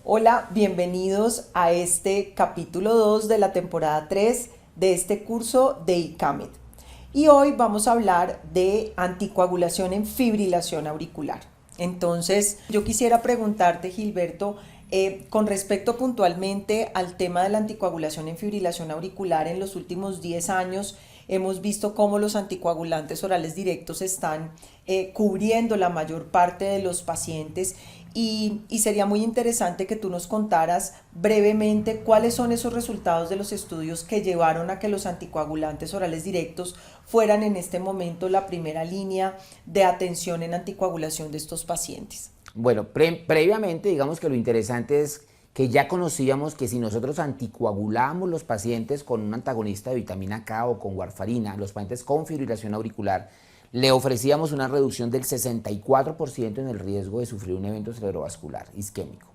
Hola, bienvenidos a este capítulo 2 de la temporada 3 de este curso de ICAMED. Y hoy vamos a hablar de anticoagulación en fibrilación auricular. Entonces, yo quisiera preguntarte, Gilberto, con respecto puntualmente al tema de la anticoagulación en fibrilación auricular, en los últimos 10 años hemos visto cómo los anticoagulantes orales directos están cubriendo la mayor parte de los pacientes y sería muy interesante que tú nos contaras brevemente cuáles son esos resultados de los estudios que llevaron a que los anticoagulantes orales directos fueran en este momento la primera línea de atención en anticoagulación de estos pacientes. Bueno, previamente, digamos que lo interesante es que ya conocíamos que si nosotros anticoagulamos los pacientes con un antagonista de vitamina K o con warfarina, los pacientes con fibrilación auricular, le ofrecíamos una reducción del 64% en el riesgo de sufrir un evento cerebrovascular isquémico.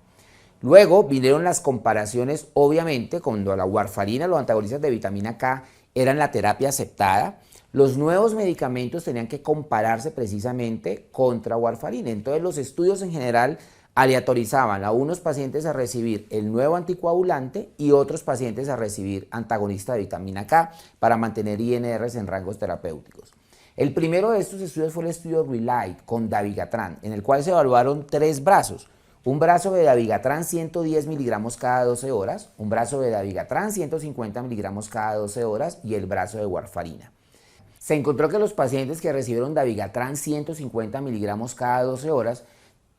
Luego vinieron las comparaciones, obviamente, cuando la warfarina, los antagonistas de vitamina K eran la terapia aceptada. Los nuevos medicamentos tenían que compararse precisamente contra warfarina. Entonces los estudios en general aleatorizaban a unos pacientes a recibir el nuevo anticoagulante y otros pacientes a recibir antagonista de vitamina K para mantener INRs en rangos terapéuticos. El primero de estos estudios fue el estudio RELIGHT con dabigatran, en el cual se evaluaron 3 brazos. Un brazo de dabigatran 110 miligramos cada 12 horas, un brazo de dabigatran 150 miligramos cada 12 horas y el brazo de warfarina. Se encontró que los pacientes que recibieron dabigatran 150 miligramos cada 12 horas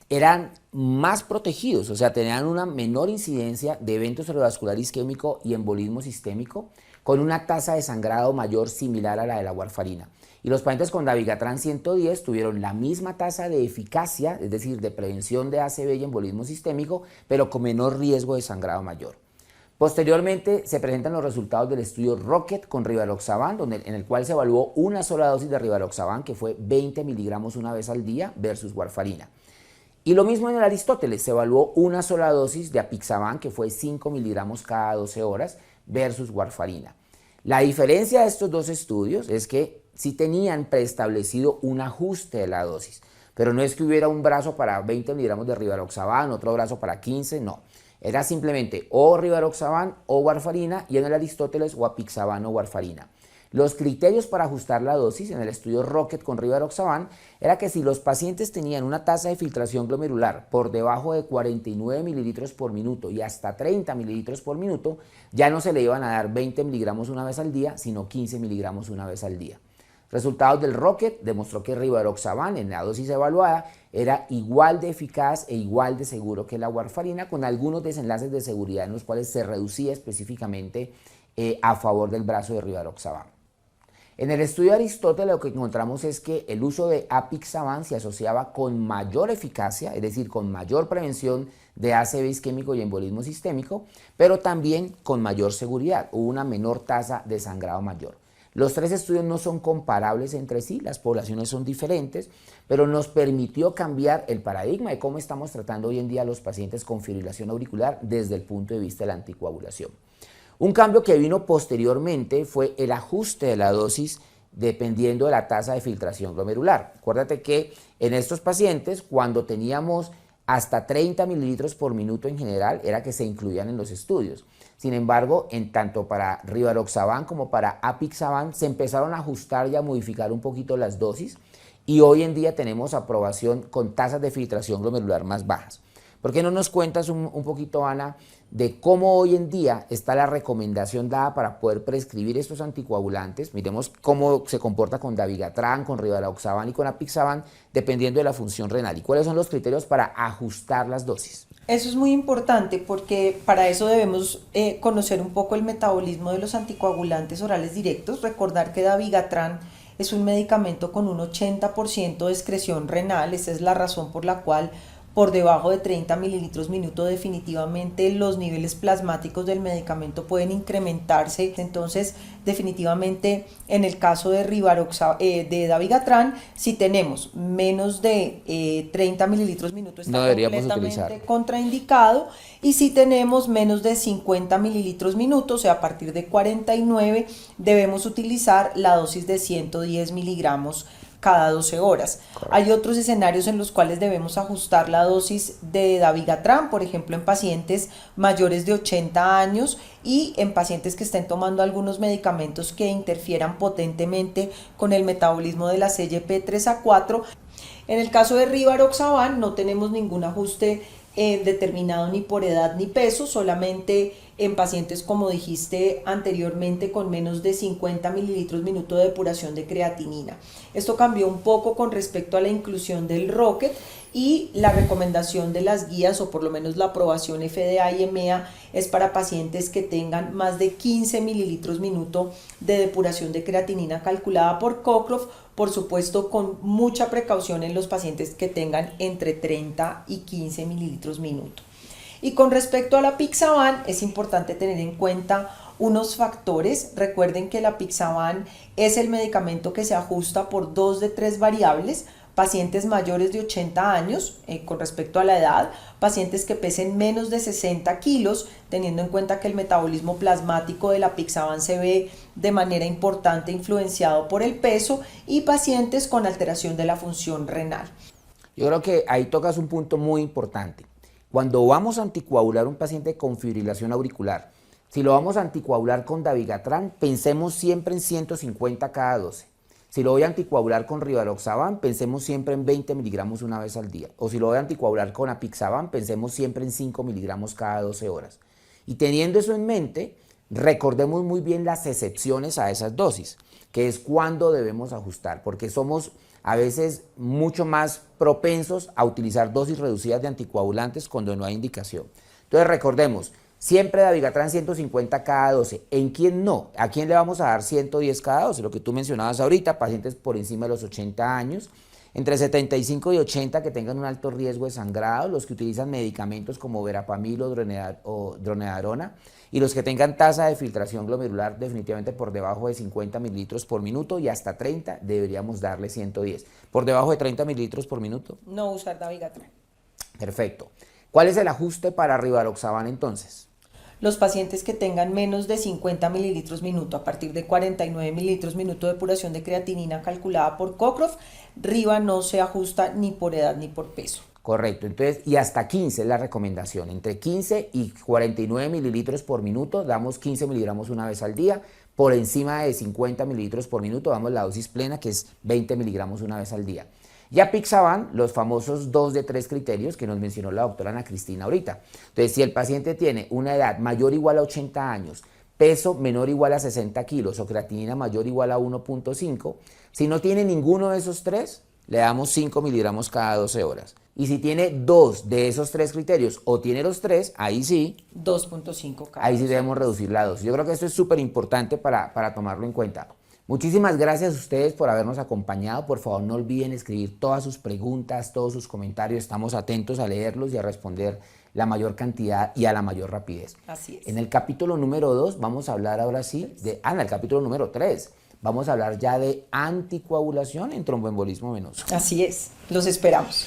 eran más protegidos, o sea, tenían una menor incidencia de evento cerebrovascular isquémico y embolismo sistémico, con una tasa de sangrado mayor similar a la de la warfarina. Y los pacientes con dabigatran 110 tuvieron la misma tasa de eficacia, es decir, de prevención de ACV y embolismo sistémico, pero con menor riesgo de sangrado mayor. Posteriormente se presentan los resultados del estudio ROCKET con rivaroxaban, en el cual se evaluó una sola dosis de rivaroxaban, que fue 20 miligramos una vez al día versus warfarina. Y lo mismo en el Aristóteles, se evaluó una sola dosis de apixaban, que fue 5 miligramos cada 12 horas versus warfarina. La diferencia de estos dos estudios es que sí tenían preestablecido un ajuste de la dosis, pero no es que hubiera un brazo para 20 miligramos de rivaroxaban, otro brazo para 15, no. Era simplemente o rivaroxaban o warfarina y en el Aristóteles o apixaban o warfarina. Los criterios para ajustar la dosis en el estudio ROCKET con rivaroxaban era que si los pacientes tenían una tasa de filtración glomerular por debajo de 49 mililitros por minuto y hasta 30 mililitros por minuto, ya no se le iban a dar 20 miligramos una vez al día, sino 15 miligramos una vez al día. Resultados del ROCKET demostró que rivaroxaban en la dosis evaluada era igual de eficaz e igual de seguro que la warfarina, con algunos desenlaces de seguridad en los cuales se reducía específicamente a favor del brazo de rivaroxaban. En el estudio de Aristóteles lo que encontramos es que el uso de apixaban se asociaba con mayor eficacia, es decir, con mayor prevención de ACV isquémico y embolismo sistémico, pero también con mayor seguridad, hubo una menor tasa de sangrado mayor. Los 3 estudios no son comparables entre sí, las poblaciones son diferentes, pero nos permitió cambiar el paradigma de cómo estamos tratando hoy en día a los pacientes con fibrilación auricular desde el punto de vista de la anticoagulación. Un cambio que vino posteriormente fue el ajuste de la dosis dependiendo de la tasa de filtración glomerular. Acuérdate que en estos pacientes, cuando teníamos hasta 30 mililitros por minuto en general, era que se incluían en los estudios. Sin embargo, en tanto para rivaroxaban como para apixaban se empezaron a ajustar y a modificar un poquito las dosis y hoy en día tenemos aprobación con tasas de filtración glomerular más bajas. ¿Por qué no nos cuentas un poquito, Ana, de cómo hoy en día está la recomendación dada para poder prescribir estos anticoagulantes? Miremos cómo se comporta con dabigatran, con rivaroxaban y con apixaban, dependiendo de la función renal. ¿Y cuáles son los criterios para ajustar las dosis? Eso es muy importante porque para eso debemos conocer un poco el metabolismo de los anticoagulantes orales directos. Recordar que dabigatran es un medicamento con un 80% de excreción renal. Esa es la razón por la cual por debajo de 30 mililitros minuto definitivamente los niveles plasmáticos del medicamento pueden incrementarse. Entonces definitivamente en el caso de de dabigatran, si tenemos menos de 30 mililitros minuto está no deberíamos completamente utilizar. contraindicado, y si tenemos menos de 50 mililitros minuto, o sea a partir de 49, debemos utilizar la dosis de 110 miligramos cada 12 horas. Correcto. Hay otros escenarios en los cuales debemos ajustar la dosis de dabigatran, por ejemplo, en pacientes mayores de 80 años y en pacientes que estén tomando algunos medicamentos que interfieran potentemente con el metabolismo de la CYP3A4. En el caso de rivaroxaban no tenemos ningún ajuste determinado ni por edad ni peso, solamente en pacientes, como dijiste anteriormente, con menos de 50 mililitros minuto de depuración de creatinina. Esto cambió un poco con respecto a la inclusión del Rocket, y la recomendación de las guías, o por lo menos la aprobación FDA y EMEA, es para pacientes que tengan más de 15 mililitros minuto de depuración de creatinina calculada por Cochrane, por supuesto con mucha precaución en los pacientes que tengan entre 30 y 15 mililitros minuto. Y con respecto a la Apixaban, es importante tener en cuenta unos factores. Recuerden que la Apixaban es el medicamento que se ajusta por 2 de 3 variables: pacientes mayores de 80 años con respecto a la edad, pacientes que pesen menos de 60 kilos, teniendo en cuenta que el metabolismo plasmático de la Apixaban se ve de manera importante influenciado por el peso, y pacientes con alteración de la función renal. Yo creo que ahí tocas un punto muy importante. Cuando vamos a anticoagular a un paciente con fibrilación auricular, si lo vamos a anticoagular con dabigatran, pensemos siempre en 150 cada 12. Si lo voy a anticoagular con rivaroxaban, pensemos siempre en 20 miligramos una vez al día. O si lo voy a anticoagular con apixaban, pensemos siempre en 5 miligramos cada 12 horas. Y teniendo eso en mente, recordemos muy bien las excepciones a esas dosis, que es cuando debemos ajustar, porque somos a veces mucho más propensos a utilizar dosis reducidas de anticoagulantes cuando no hay indicación. Entonces recordemos, siempre dabigatran 150 cada 12. ¿En quién no? ¿A quién le vamos a dar 110 cada 12? Lo que tú mencionabas ahorita, pacientes por encima de los 80 años, entre 75 y 80 que tengan un alto riesgo de sangrado, los que utilizan medicamentos como verapamil o dronedarona, y los que tengan tasa de filtración glomerular definitivamente por debajo de 50 mililitros por minuto, y hasta 30 deberíamos darle 110. ¿Por debajo de 30 mililitros por minuto? No usar dabigatran. Perfecto. ¿Cuál es el ajuste para rivaroxaban entonces? Los pacientes que tengan menos de 50 mililitros minuto, a partir de 49 mililitros minuto de depuración de creatinina calculada por Cochrane, Riva no se ajusta ni por edad ni por peso. Correcto, entonces, y hasta 15 es la recomendación. Entre 15 y 49 mililitros por minuto damos 15 miligramos una vez al día. Por encima de 50 mililitros por minuto damos la dosis plena, que es 20 miligramos una vez al día. Y apixaban los famosos 2 de 3 criterios que nos mencionó la doctora Ana Cristina ahorita. Entonces, si el paciente tiene una edad mayor o igual a 80 años, peso menor o igual a 60 kilos o creatinina mayor o igual a 1.5, si no tiene ninguno de esos tres, le damos 5 miligramos cada 12 horas. Y si tiene 2 de esos 3 criterios o tiene los 3, ahí sí, 2.5 cada ahí sí 12 debemos reducir la dosis. Yo creo que esto es súper importante para tomarlo en cuenta. Muchísimas gracias a ustedes por habernos acompañado. Por favor, no olviden escribir todas sus preguntas, todos sus comentarios. Estamos atentos a leerlos y a responder la mayor cantidad y a la mayor rapidez. Así es. En el capítulo número 2 vamos a hablar ahora sí en el capítulo número 3 vamos a hablar ya de anticoagulación en tromboembolismo venoso. Así es. Los esperamos.